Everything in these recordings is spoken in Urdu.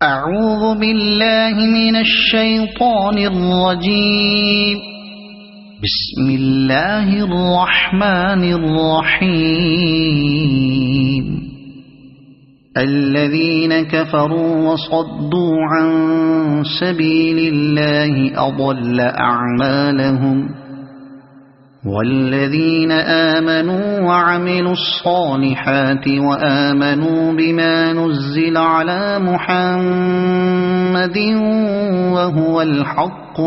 أعوذ بالله من الشيطان الرجيم. بسم الله الرحمن الرحيم. الذين كفروا وصدوا عن سبيل الله أضل أعمالهم، والذين آمنوا وعملوا الصالحات وآمنوا بما نزل على محمد وهو الحق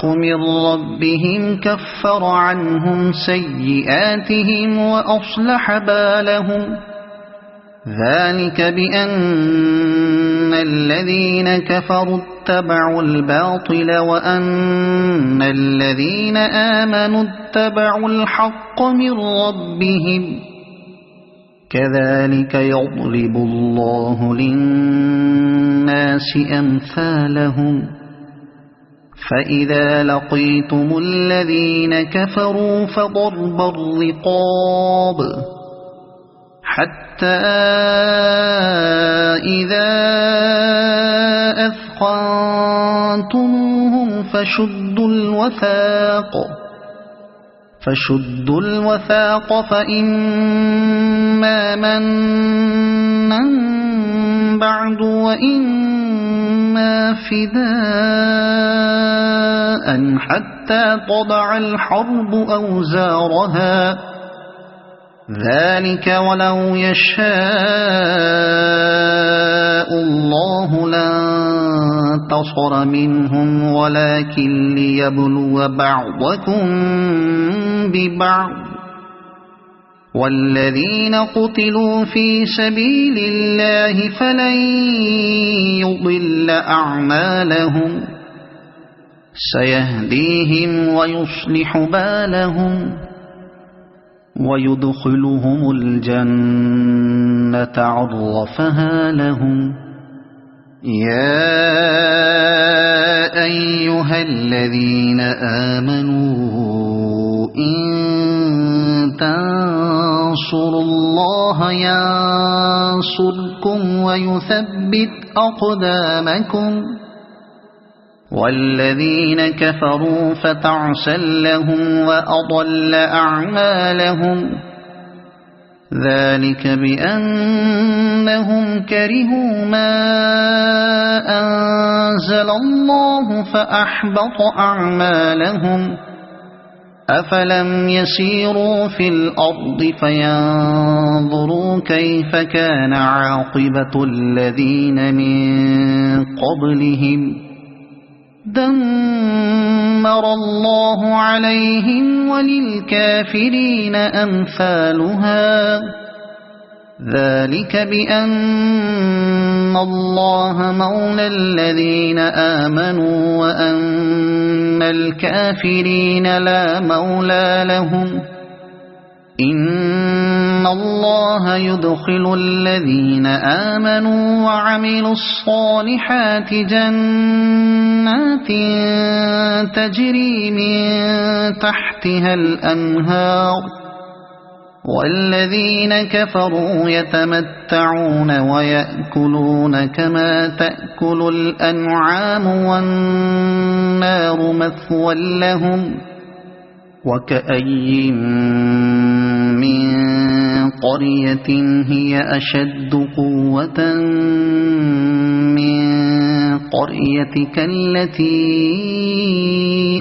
من ربهم كفر عنهم سيئاتهم وأصلح بالهم. ذلك بأن الذين كفروا اتبعوا الباطل وأن الذين آمنوا اتبعوا الحق من ربهم. كذلك يضرب الله للناس أمثالهم. فإذا لقيتم الذين كفروا فضرب الرقاب حتى إذا أثخنتموهم فشدوا الوثاق فإما منا بعد وإما فداء حتى تضع الحرب أوزارها. ذلك ولو يشاء الله لانتصر منهم ولكن ليبلو بعضكم ببعض. والذين قتلوا في سبيل الله فلن يضل أعمالهم، سيهديهم ويصلح بالهم ويدخلهم الجنة عرفها لهم. يا أيها الذين آمنوا إن تنصروا الله ينصركم ويثبت أقدامكم. والذين كفروا فتعسا لهم وأضل أعمالهم. ذلك بأنهم كرهوا ما أنزل الله فأحبط أعمالهم. أفلم يسيروا في الأرض فينظروا كيف كان عاقبة الذين من قبلهم. دمر الله عليهم وللكافرين أمثالها. ذلك بأن الله مولى الذين آمنوا وأن الكافرين لا مولى لهم. إن الله يدخل الذين آمنوا وعملوا الصالحات جنات تجري من تحتها الأنهار، والذين كفروا يتمتعون ويأكلون كما تأكل الأنعام والنار مثوى لهم. وكأي من قرية هي أشد قوة من قريتك التي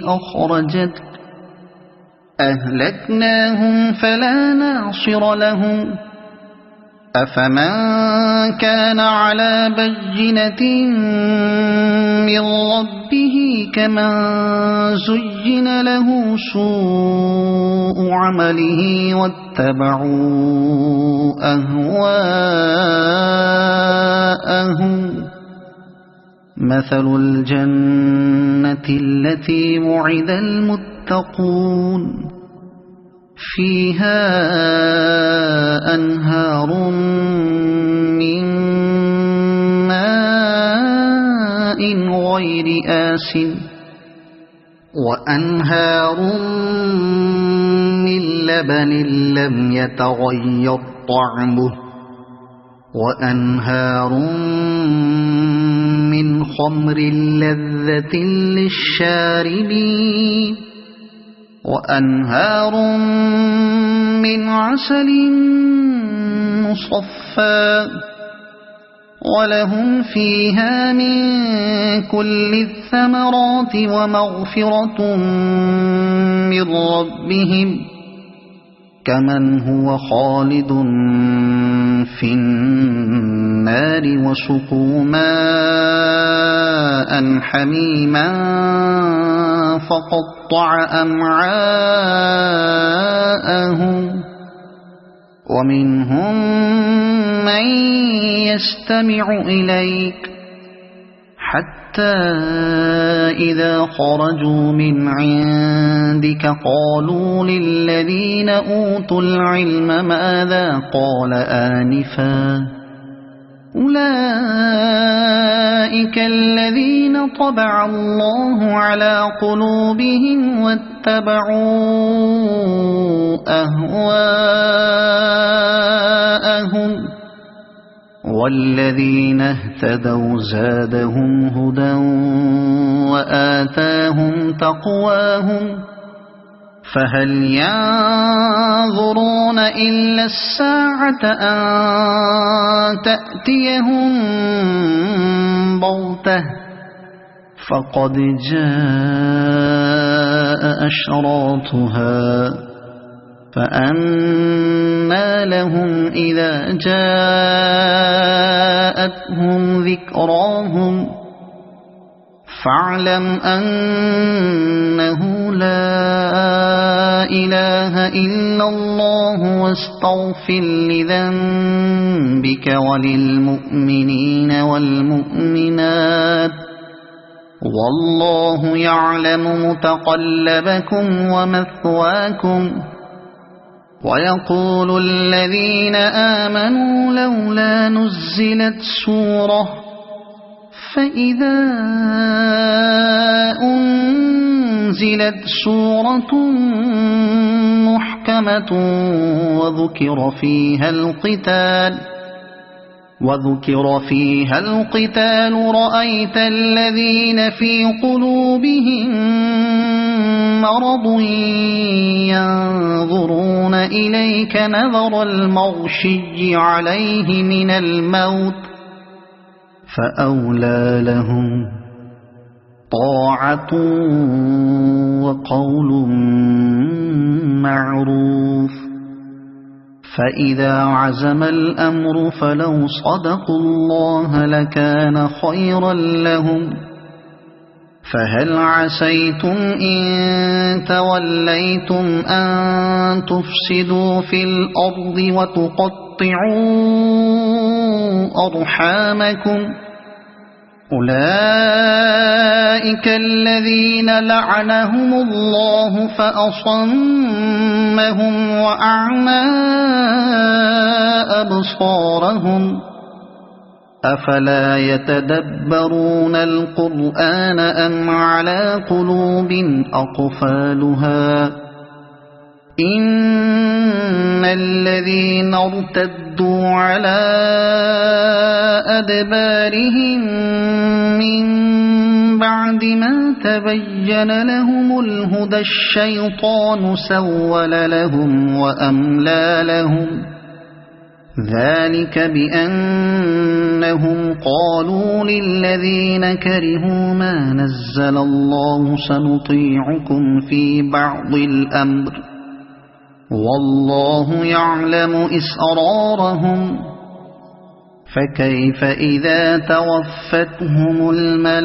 أخرجتك أهلكناهم فلا ناصر لهم. أفمن كان على بينة من ربه كمن زين له سوء عمله واتبعوا أهواءهم. مثل الجنة التي وعد المتقون فيها أنهار من ماء غير آسن وأنهار من لبن لم يتغير طعمه وأنهار من خمر لذة للشاربين وأنهار من عسل مصفى ولهم فيها من كل الثمرات ومغفرة من ربهم كمن هو خالد في النار وسقوا ماء حميما فقطع أمعاءهم ومنهم من يستمع إليك حتى إذا خرجوا من عندك قالوا للذين أوتوا العلم ماذا قال آنفا أولئك الذين طبع الله على قلوبهم واتبعوا أهواءهم والذين اهتدوا زادهم هدى وآتاهم تقواهم فهل ينظرون إلا الساعة أن تأتيهم بغتة فقد جاء أشراطها فأنى لهم إذا جاءتهم ذكراهم فاعلم أنه لا إله إلا الله واستغفر لذنبك وللمؤمنين والمؤمنات والله يعلم متقلبكم ومثواكم ويقول الذين آمنوا لولا نزلت سورة فإذا أنزلت سورة محكمة وذكر فيها القتال رأيت الذين في قلوبهم مرض ينظرون إليك نظر المغشي عليه من الموت فأولى لهم طاعة وقول معروف فإذا عزم الأمر فلو صدقوا الله لكان خيرا لهم فهل عسيتم إن توليتم أن تفسدوا في الأرض وتقطعوا أرحامكم أولئك الذين لعنهم الله فأصمهم وأعمى أبصارهم أفلا يتدبرون القرآن أم على قلوب أقفالها إن الذين ارتدوا على أدبارهم من بعد ما تبين لهم الهدى الشيطان سول لهم وأملى لهم ذلك بأنهم قالوا للذين كرهوا ما نزل الله سنطيعكم في بعض الأمر والله يعلم إسرارهم فكيف إذا توفتهم الملائكة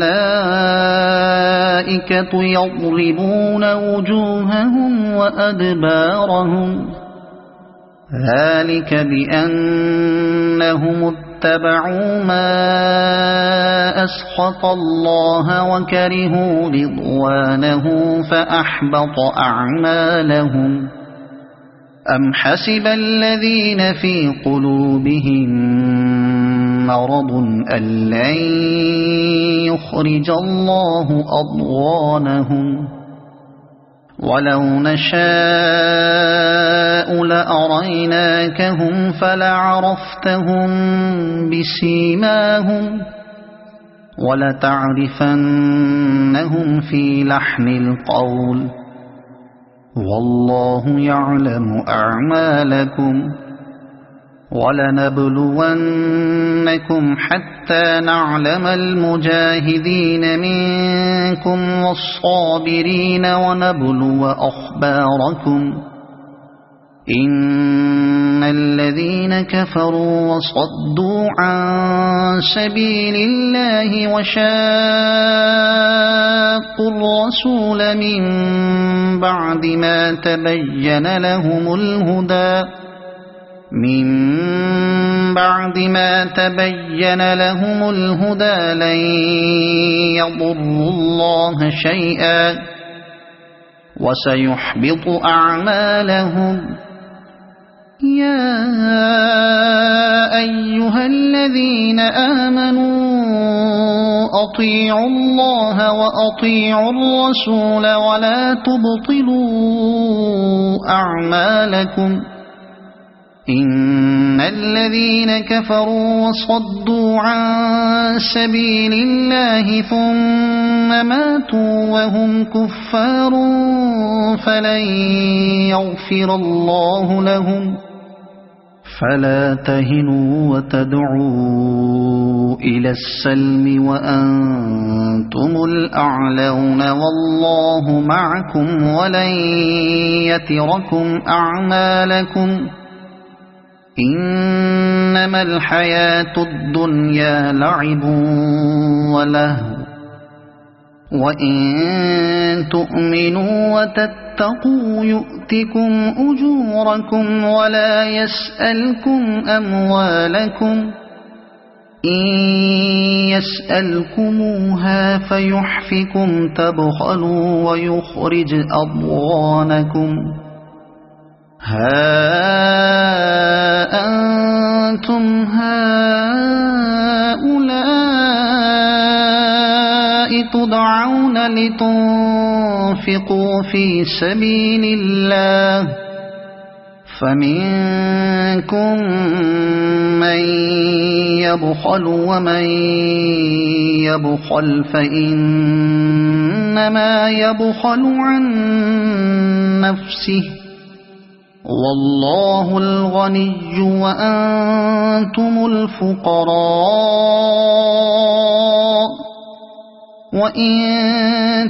يضربون وجوههم وأدبارهم ذلك بأنهم اتبعوا ما أسخط الله وكرهوا رضوانه فأحبط أعمالهم أم حسب الذين في قلوبهم مرض أن لن يخرج الله أضغانهم ولو نشاء لأريناكهم فلعرفتهم بسيماهم ولتعرفنهم في لحن القول والله يعلم أعمالكم ولنبلونكم حتى نعلم المجاهدين منكم والصابرين ونبلو أخباركم إن الذين كفروا وصدوا عن سبيل الله وشاقوا الرسول من بعد ما تبين لهم الهدى لن يضروا الله شيئا وسيحبط أعمالهم يا أيها الذين آمنوا أطيعوا الله وأطيعوا الرسول ولا تبطلوا أعمالكم إن الذين كفروا وصدوا عن سبيل الله ثم ماتوا وهم كفار فلن يغفر الله لهم فلا تهنوا وتدعوا إلى السلم وأنتم الأعلون والله معكم ولن يتركم أعمالكم إنما الحياة الدنيا لعب ولهو وإن تؤمنوا وتتقوا يؤتكم أجوركم ولا يسألكم أموالكم إن يسألكموها فيحفكم تبخلوا ويخرج أضغانكم ها أنتم هؤلاء تدعون لتنفقوا في سبيل الله فمنكم من يبخل ومن يبخل فإنما يبخل عن نفسه والله الغني وأنتم الفقراء وإن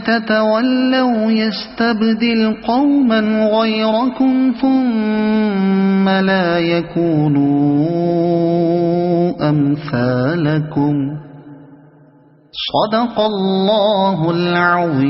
تتولوا يستبدل قوما غيركم ثم لا يكونوا أمثالكم صدق الله العظيم.